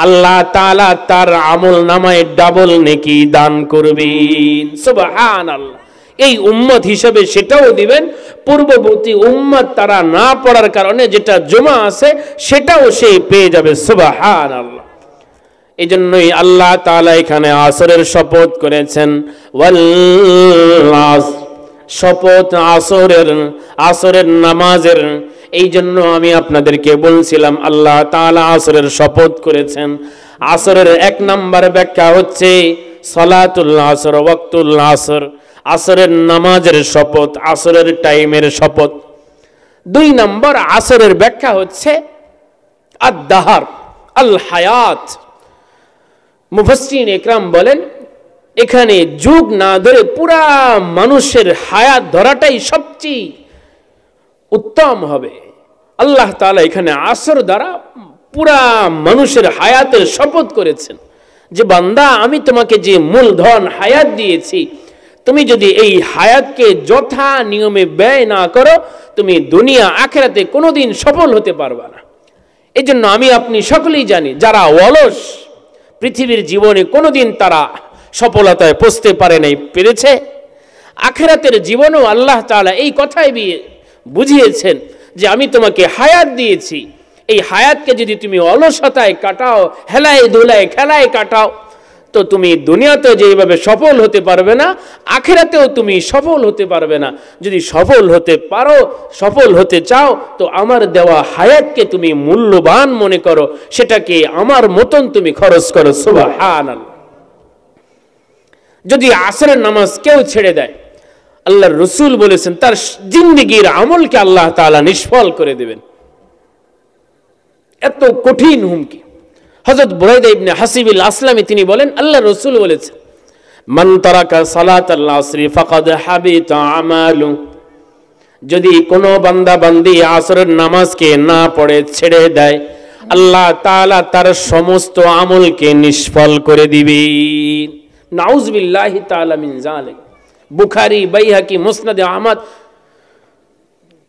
Speaker 1: আল্লাহ তাআলা তার আমল নামায় ডাবল নেকি দান করবেন। সুবহানাল্লাহ। এই উম্মত হিসেবে সেটাও দিবেন, পূর্ববর্তী উম্মত তারা না পড়ার কারণে যেটা জমা আছে সেটাও সে পেয়ে যাবে। সুবহানাল্লাহ। এই জন্যই আল্লাহ তাআলা এখানে আসরের শপথ করেছেন, ওয়াল আসর, শপথ আসরের নামাজের। এই জন্য আমি আপনাদেরকে বলছিলাম আল্লাহ তাআলা আসরের শপথ করেছেন। আসরের এক নাম্বার ব্যাখ্যা হচ্ছে সালাতুল আসর, ওয়াক্তুল আসর, আসরের নামাজের শপথ, আসরের টাইমের শপথ। দুই নম্বর আসরের ব্যাখ্যা হচ্ছে আদ-দাহার, আল হায়াত। মুফাসসিরিন ইকরাম বলেন, এখানে যুগ না ধরে পুরা মানুষের হায়াত ধরাটাই সবচেয়ে উত্তম হবে। আল্লাহ তাআলা এখানে আসর দ্বারা পুরা মানুষের হায়াতের শপথ করেছেন যে বান্দা, আমি তোমাকে যে মূলধন হায়াত দিয়েছি, তুমি যদি এই হায়াতকে যথা নিয়মে ব্যয় না করো, তুমি দুনিয়া আখিরাতে কোনোদিন সফল হতে পারবে না। এই জন্য আমি আপনি সকলেই জানি, যারা অলস পৃথিবীর জীবনে কোনোদিন তারা সফলতায় পৌঁছতে পারে নাই, পেরেছে। আখিরাতের জীবনেও আল্লাহ তাআলা এই কথাই বুঝিয়েছেন যে আমি তোমাকে হায়াত দিয়েছি, এই হায়াতকে যদি তুমি অলসতায় কাটাও, হেলায় ধুলায় খেলায় কাটাও, তো তুমি দুনিয়াতে যেভাবে সফল হতে পারবে না, আখিরাতেও তুমি সফল হতে পারবে না। যদি সফল হতে পারো, সফল হতে চাও, তো আমার দেওয়া হায়াতকে তুমি মূল্যবান মনে করো, সেটাকে আমার মতন তুমি খরচ করো। সুবহানাল্লাহ। যদি আসরের নামাজ কেউ ছেড়ে দেয়, আল্লাহর রাসূল বলেছেন তার জিন্দেগীর আমলকে আল্লাহ তাআলা নিষ্ফল করে দেবেন। এত কঠিন হুমকি। হযরত বুরাইদা ইবনে হাসিব আল আসলামী তিনি বলেন, আল্লাহর রাসূল বলেছেন, মান তারাকা সালাতাল আসরি ফাকাদ হাবিতা আমালু, যদি কোনো বান্দা বান্দি আসরের নামাজকে না পড়ে ছেড়ে দেয়, আল্লাহ তাআলা তার সমস্ত আমলকে নিষ্ফল করে দিবেন। নাউযুবিল্লাহি তাআলা মিন যালিক। বুখারী, বাইহাকী, মুসনাদে আহমদ,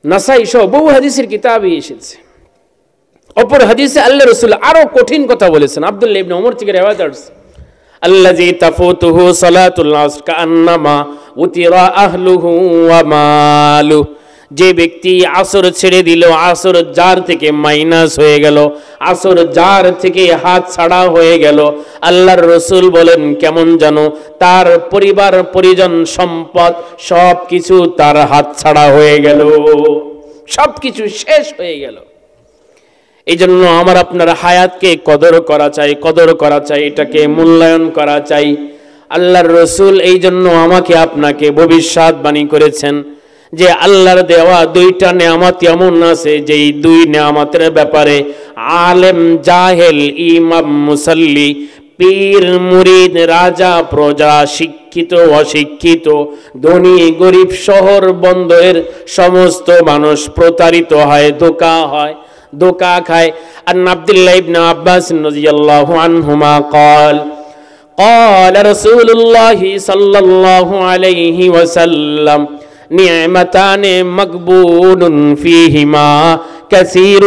Speaker 1: নাসাই সহ বহু হাদিসের কিতাবে এসেছে। অপর হাদিসে আল্লাহর রাসূল আরো কঠিন কথা বলেছেন। আব্দুল্লাহ ইবনে ওমর থেকে রিওয়ায়াত আছে, আল্লাযী তাফুতুহু সালাতুল আসর কাআন্নামা উতিরা আহলুহু ওয়া মালু, যে ব্যক্তি আসর ছেড়ে দিল, আসর যার থেকে মাইনাস হয়ে গেল, আসর যার থেকে হাত ছাড়া হয়ে গেল, আল্লাহর রাসূল বলেন কেমন জানো, তার পরিবার পরিজন সম্পদ সব কিছু তার হাত ছাড়া হয়ে গেল, সব কিছু শেষ হয়ে গেল। এই জন্য আমার আপনার হায়াতকে কদর করা চাই, এটাকে মূল্যায়ন করা চাই। আল্লাহর রাসূল এই জন্য আমাকে আপনাকে ভবিষ্যৎবাণী করেছেন যে আল্লাহর দেওয়া দুইটা নেয়ামত এমন আছে যেই দুই নেয়ামতের ব্যাপারে আলেম জাহেল ইমাম মুসাল্লি পীর মুরিদ রাজা প্রজা শিক্ষিত অশিক্ষিত ধনী গরিব শহর বন্দরের সমস্ত মানুষ প্রতারিত হয় ধোঁকা খায়। আর আব্দুল্লাহ ইবনে আব্বাস রাদিয়াল্লাহু আনহুমা قال قال رسول الله صلى الله عليه وسلم نعمتان مغبون فيهما كثير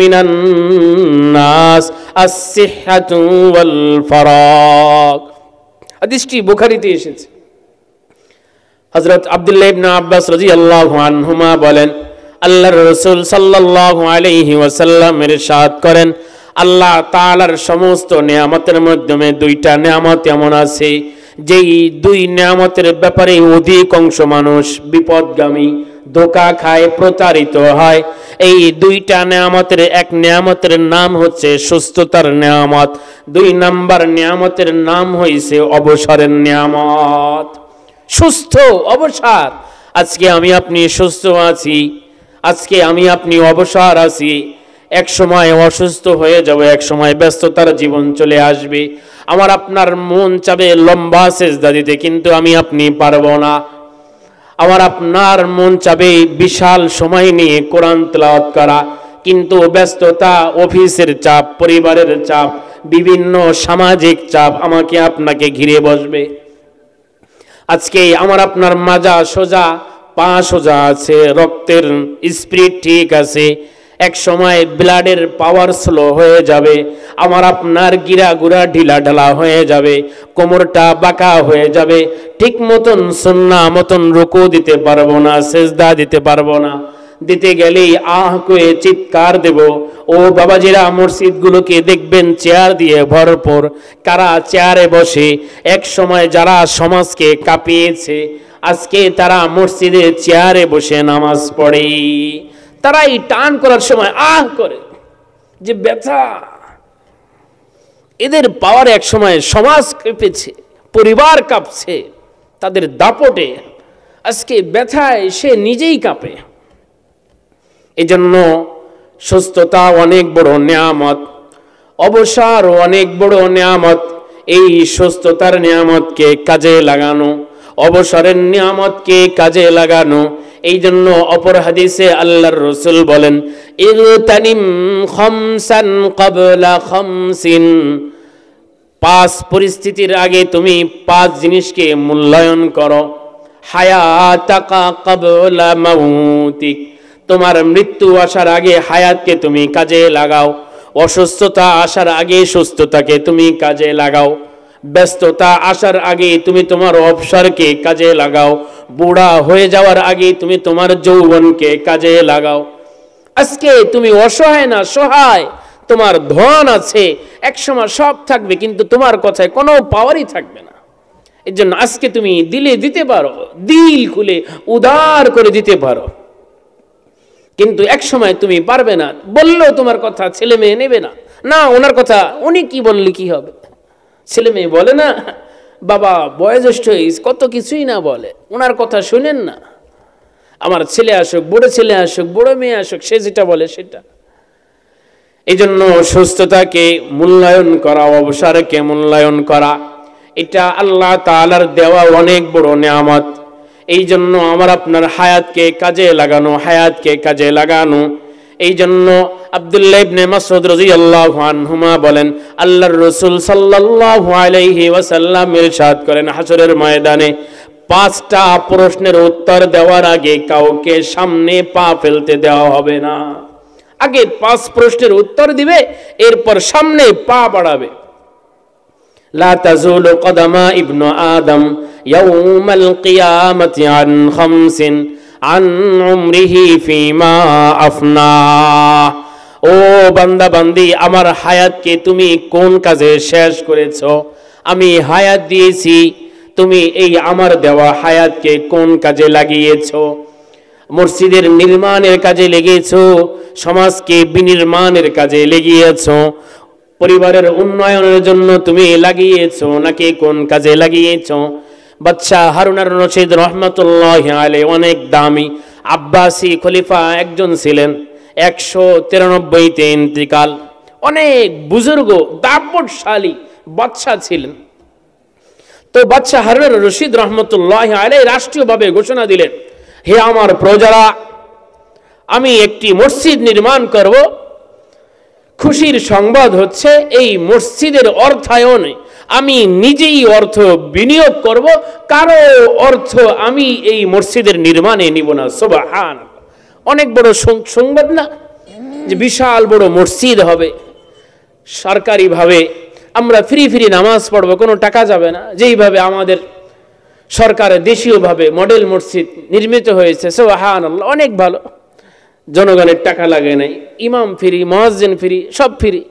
Speaker 1: من الناس الصحة والفراغ। হাদিসটি বুখারীতে এসেছে। হযরত আব্দুল্লাহ ইবনে আব্বাস রাদিয়াল্লাহু আনহুমা বলেন, আল্লাহর রাসূল সাল্লাল্লাহু আলাইহি ওয়াসাল্লাম ইরশাদ করেন, আল্লাহ তাআলার সমস্ত নিয়ামতের মাধ্যমে দুইটা নিয়ামত এমন আছে যেই দুই নিয়ামতের ব্যাপারে অধিকাংশ মানুষ বিপদগামী, ধোঁকা খায়, প্রতারিত হয়। এই দুইটা নিয়ামতের এক নিয়ামতের নাম হচ্ছে সুস্থতার নিয়ামত, দুই নাম্বার নিয়ামতের নাম হইছে অবসরের নিয়ামত। সুস্থ অবসর, আজকে আমি আপনি সুস্থ আছি, আজকে আমি আপনি অবসর আছি, এক সময় অসুস্থ হয়ে যাব, এক সময় ব্যস্ততার জীবন চলে আসবে। আমার আপনার মন চাবে লম্বা সেজদা দিতে, কিন্তু আমি আপনি পারবো না। আমার আপনার মন চাবে বিশাল সময় নিয়ে কোরআন তেলাওয়াত করা, কিন্তু ব্যস্ততা, অফিসের চাপ, পরিবারের চাপ, বিভিন্ন সামাজিক চাপ আমাকে আপনাকে ঘিরে বসবে। আজকে আমার আপনার মাজা সোজা, পা সোজা আছে, রক্তের স্পিরিট ঠিক আছে, এক সময় ব্লাডের পাওয়ার স্লো হয়ে যাবে, আমার আপনার গিরা গুড়া ঢিলা ঢালা হয়ে যাবে, কোমরটা বাঁকা হয়ে যাবে, ঠিক মতন সুন্নাহ মতন রুকু দিতে পারবো না, সেজদা দিতে পারবো না, দিতে গেলেই আহ করে চিৎকার দেব। ও বাবাজিরা, মসজিদগুলোকে দেখবেন চেয়ার দিয়ে ভরপুর, কারা চেয়ারে বসে এক সময় যারা সমাজকে কাঁপিয়েছে, আজকে তারা মসজিদে চেয়ারে বসে নামাজ পড়ে। তারাই টান করার সময় আহ করে, যে ব্যথা। এদের পাওয়ার এক সময় সমাজ কেঁপেছে, পরিবার কাঁপছে, তাদের দাপটে আজকে ব্যথায় সে নিজেই কাঁপে। এজন্য সুস্থতা অনেক বড় নিয়ামত, অবসর অনেক বড় নিয়ামত। এই সুস্থতার নিয়ামতকে কাজে লাগানো, অবসরের নিয়ামতকে কাজে লাগানো। এই জন্য অপর হাদিসে আল্লাহর রাসূল বলেন, ইগতানিম খামসান ক্বাবলা খামসিন, পাঁচ পরিস্থিতির আগে তুমি পাঁচ জিনিসকে মূল্যায়ন করো। হায়াতাকা ক্বাবলা মাউতিক, তোমার মৃত্যু আসার আগে হায়াতকে তুমি কাজে লাগাও, অসুস্থতা আসার আগে সুস্থতাকে তুমি কাজে লাগাও, ব্যস্ততা আসার আগে তুমি তোমার অবসরকে কাজে লাগাও, বুড়া হয়ে যাওয়ার আগে তুমি তোমার যৌবনকে কাজে লাগাও। আজকে তুমি অসহায় না সহায়, তোমার ধন আছে, একসময় সব থাকবে, কিন্তু তোমার কথায় কোনো পাওয়ারই থাকবে না। এর জন্য আজকে তুমি দিলে দিতে পারো, দিল খুলে উদার করে দিতে পারো, কিন্তু এক সময় তুমি পারবে না। বললেও তোমার কথা ছেলে মেয়ে নেবে না, না ওনার কথা উনি কি বললে কি হবে। ছেলে মেয়ে বলে না, বাবা বয়োজ্যেষ্ঠ কত কিছুই না বলে, ওনার কথা শুনেন না, আমার ছেলে আসুক, বড় ছেলে আসুক, বড় মেয়ে আসুক, সে যেটা বলে সেটা। এই জন্য সুস্থতাকে মূল্যায়ন করা, অবসরকে মূল্যায়ন করা, এটা আল্লাহ তাআলার দেওয়া অনেক বড় নিয়ামত। এই জন্য আমার আপনার হায়াতকে কাজে লাগানো, হায়াতকে কাজে লাগানো। এই জন্য আব্দুল্লাহ ইবনে মাসউদ রাদিয়াল্লাহু আনহুমা বলেন, আল্লাহর রাসূল সাল্লাল্লাহু আলাইহি ওয়াসাল্লাম ইরশাদ করেন, হাসরের ময়দানে পাঁচটা প্রশ্নের উত্তর দেওয়ার আগে কাউকে সামনে পা ফেলতে দেওয়া হবে না। আগে পাঁচ প্রশ্নের উত্তর দিবে, এরপর সামনে পা বাড়াবে। লা তাজুলু কদামা ইবনু আদম ইয়াউমাল কিয়ামাতি আন খামসিন আন উমরিহি ফিমা আফনা। ও বান্দা বান্দি, আমার হায়াতকে তুমি কোন কাজে শেষ করেছো? আমি হায়াত দিয়েছি, তুমি এই আমার দেওয়া হায়াতকে কোন কাজে লাগিয়েছো? মসজিদের নির্মাণের কাজে লেগেছো, সমাজকে বিনির্মাণের কাজে লেগিয়েছো, পরিবারের উন্নয়নের জন্য তুমি লাগিয়েছো, নাকি কোন কাজে লাগিয়েছো? বাদশাহ হারুন আর রশিদ রহমতুল্লাহি আলাইহি অনেক দামি আব্বাসি খলিফা একজন ছিলেন, 193তে ইন্তিকাল। অনেক বুজুর্গ দাপটশালী বাদশাহ ছিলেন। তো বাদশাহ হারুন আর রশিদ রহমতুল্লাহি আলাইহি রাষ্ট্রীয়ভাবে ঘোষণা দিলেন, হে আমার প্রজারা, আমি একটি মসজিদ নির্মাণ করব। খুশির সংবাদ হচ্ছে এই মসজিদের অর্থায়নে আমি নিজেই অর্থ বিনিয়োগ করব, কারো অর্থ আমি এই মসজিদের নির্মাণে নিব না। সুবহানাল্লাহ, অনেক বড় সংবাদ না, যে বিশাল বড় মসজিদ হবে, সরকারিভাবে আমরা ফ্রি নামাজ পড়বো, কোনো টাকা যাবে না, যেইভাবে আমাদের সরকারের দেশীয়ভাবে মডেল মসজিদ নির্মিত হয়েছে। সুবহানাল্লাহ, অনেক ভালো, জনগণের টাকা লাগে নাই, ইমাম ফ্রি, মুয়াজ্জিন ফ্রি, সব ফ্রি।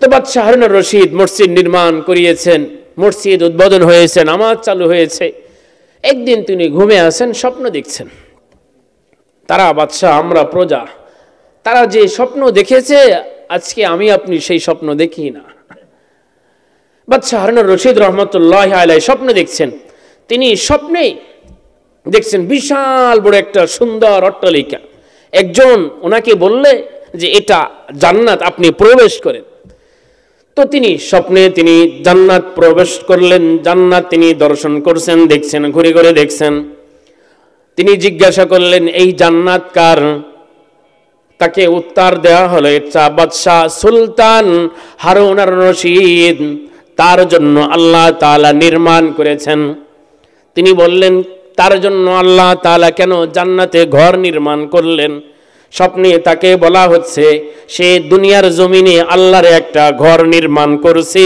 Speaker 1: তো বাদশাহ হারুন আর রশিদ মসজিদ নির্মাণ করিয়েছেন, মসজিদ উদ্বোধন হয়েছে, নামাজ চালু হয়েছে। একদিন তিনি ঘুমে আছেন, স্বপ্ন দেখছেন। তারা বাদশাহ, আমরা প্রজা, তারা যে স্বপ্ন দেখেছে আজকে আমি আপনি সেই স্বপ্ন দেখি না। বাদশাহ হারুন আর রশিদ রহমতুল্লাহি আলাইহি স্বপ্ন দেখছেন। তিনি স্বপ্নে দেখছেন বিশাল বড় একটা সুন্দর অট্টালিকা। একজন ওনাকে বললে যে এটা জান্নাত, আপনি প্রবেশ করেন। তো তিনি স্বপ্নে তিনি জান্নাত প্রবেশ করলেন, জান্নাত তিনি দর্শন করছেন, দেখছেন, ঘুরে ঘুরে দেখছেন। তিনি জিজ্ঞাসা করলেন, এই জান্নাত কার? তাকে উত্তর দেওয়া হলো, এটা বাদশাহ সুলতান হারুন আর রশিদ, তার জন্য আল্লাহ তাআলা নির্মাণ করেছেন। তিনি বললেন, তার জন্য আল্লাহ তাআলা কেন জান্নাতে ঘর নির্মাণ করলেন? স্বপ্নে তাকে বলা হচ্ছে সে দুনিয়ার জমিনে আল্লাহর একটা ঘর নির্মাণ করছে,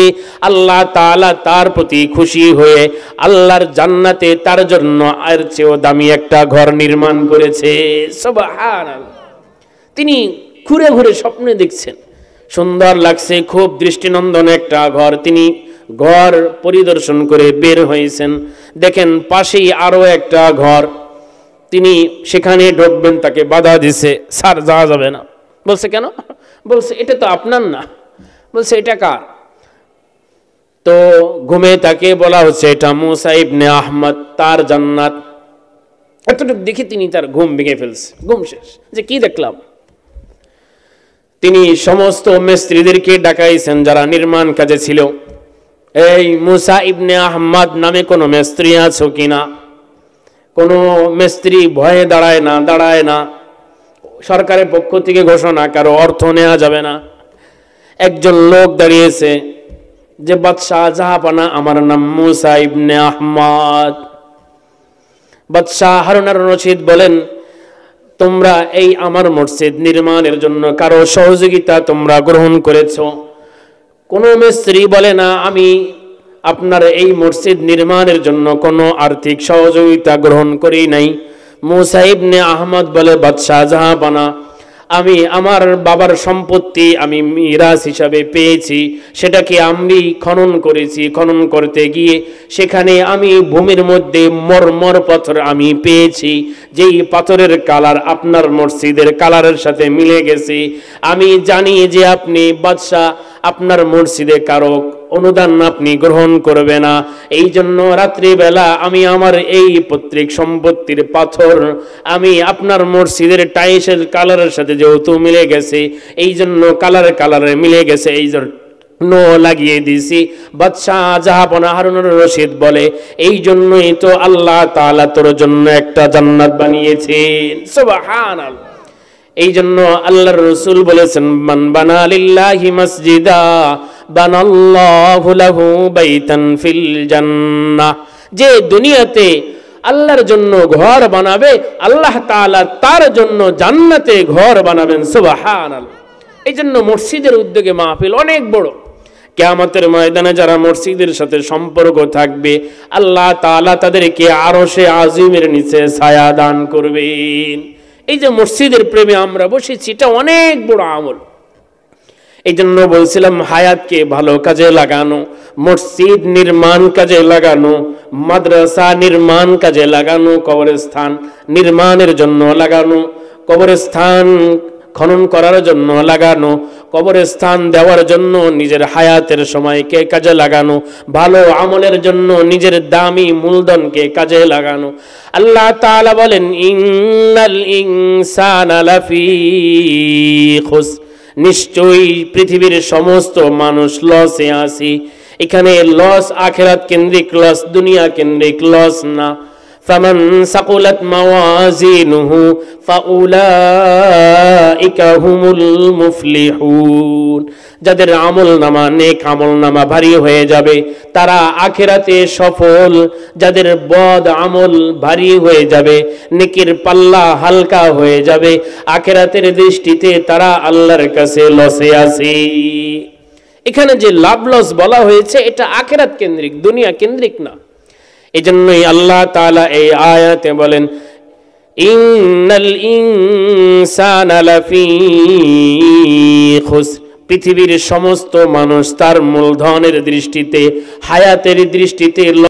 Speaker 1: আল্লাহ তাআলা তার প্রতি খুশি হয়ে আল্লাহর জান্নাতে তার জন্য আর চেয়েও দামি একটা ঘর নির্মাণ করেছে। সুবহানাল্লাহ। তিনি ঘুরে ঘুরে স্বপ্নে দেখছেন, সুন্দর লাগছে, খুব দৃষ্টিনন্দন একটা ঘর। তিনি ঘর পরিদর্শন করে বের হয়েছেন, দেখেন পাশেই আরো একটা ঘর। তিনি সেখানে ঢুকবেন, তাকে বাধা দিছে, স্যার যাওয়া যাবে না। বলছে কেন? বলছে এটা তো আপনার না। বলছে এটা কার? তো ঘুমে তাকে বলা হচ্ছে এটা মুসা ইবনে আহমদ, তার জান্নাত। এতটুকু দেখে তিনি তার ঘুম ভেঙে ফেলছে, ঘুম শেষ। যে কি দেখলাম? তিনি সমস্ত মিস্ত্রিদেরকে ডাকাইছেন যারা নির্মাণ কাজে ছিল। এই মুসা ইবনে আহমদ নামে কোনো মিস্ত্রি আছো কিনা? কোনো মিস্ত্রি ভয়ে দাঁড়ায় না। সরকারের পক্ষ থেকে ঘোষণা, কারো অর্থ নেওয়া যাবে না। একজন লোক দাঁড়িয়েছে যে বাদশাহ জাহাপানা, আমার নাম মুসা ইবনে আহমদ। বাদশাহ হারুন আর রশিদ বলেন, তোমরা এই আমার মসজিদ নির্মাণের জন্য কারো সহযোগিতা তোমরা গ্রহণ করেছো? কোনো মিস্ত্রি বলে না, আমি আপনার এই মসজিদ নির্মাণের জন্য কোনো আর্থিক সহযোগিতা গ্রহণ করি নাই। মুসা ইবনে আহমদ বলে, বাদশাহ জাহাপানা, আমি আমার বাবার সম্পত্তি আমি মিরাস হিসাবে পেয়েছি, সেটাকে আমি খনন করেছি। খনন করতে গিয়ে সেখানে আমি ভূমির মধ্যে মরমর পাথর আমি পেয়েছি, যেই পাথরের কালার আপনার মসজিদের কালারের সাথে মিলে গেছে। আমি জানি যে আপনি বাদশাহ, আপনার মসজিদে কারো অনুদান আপনি গ্রহণ করবে না। এই জন্য রাত্রিবেলা আমি আমার এই পৈতৃক সম্পত্তির পাথর আমি আপনার মসজিদের টাইসের কালারের সাথে যেহেতু মিলে গেছে, এই জন্য কালারে মিলে গেছে, এই জন্য লাগিয়ে দিয়েছি। বাদশাহ জাহাপনা হারুন আর রশিদ বলে, এই জন্যই তো আল্লাহ তাআলা তোর জন্য একটা জান্নাত বানিয়েছেন। সুবহানাল্লাহ। এই জন্য আল্লাহর রাসূল বলেছেন, মান বানা লিল্লাহি মসজিদা বানাল্লাহু লাহু বাইতান ফিল জান্নাহ। যে দুনিয়াতে আল্লাহর জন্য ঘর বানাবে, আল্লাহ তাআলা তার জন্য জান্নাতে ঘর বানাবেন। সুবহানাল্লাহ। এই জন্য মসজিদের উদ্যোগে মাহফিল অনেক বড়। কিয়ামতের ময়দানে যারা মসজিদের সাথে সম্পর্ক থাকবে, আল্লাহ তাআলা তাদেরকে আরশে আজিমের নিচে ছায়া দান করবেন। এই যে মসজিদের প্রেমে আমরা বসেছি, এটা অনেক বড় আমল। এই জন্য বলছিলাম, হায়াতকে ভালো কাজে লাগানো, মসজিদ নির্মাণ কাজে লাগানো, মাদ্রাসা নির্মাণ কাজে লাগানো, কবরস্থান নির্মাণের জন্য লাগানো। কবরস্থান খনন করার জন্য লাগানো, কবরস্থান দেওয়ার জন্য নিজের হায়াতের সময়কে কাজে লাগানো, ভালো আমলের জন্য নিজের দামি মূলধনকে কাজে লাগানো। আল্লাহ তাআলা বলেন ইন্নাল ইনসানা লাফি খুসর, নিশ্চয়ই পৃথিবীর সমস্ত মানুষ লসে আছে। এখানে লস আখিরাত কেন্দ্রিক লস, দুনিয়া কেন্দ্রিক লস না। ফামান সাকুলাত মাওয়াজিনুহু ফাউলাইকা হুমুল মুফলিহুন, যাদের আমলনামা নেক আমলনামা ভারী হয়ে যাবে তারা আখিরাতে সফল, যাদের বদ আমল ভারী হয়ে যাবে, নেকির পাল্লা হালকা হয়ে যাবে, আখিরাতের দৃষ্টিতে তারা আল্লাহর কাছে লসে আছে। এখানে যে লাভ লস বলা হয়েছে এটা আখিরাত কেন্দ্রিক, দুনিয়া কেন্দ্রিক না। এজন্যই আল্লাহ তাআলা এই আয়াতে বলেন ইন্নাল ইনসানা লাফি খুসর, পৃথিবীর সমস্ত মানুষ তার মূলধনের দৃষ্টিতে, হায়াতের দৃষ্টিতে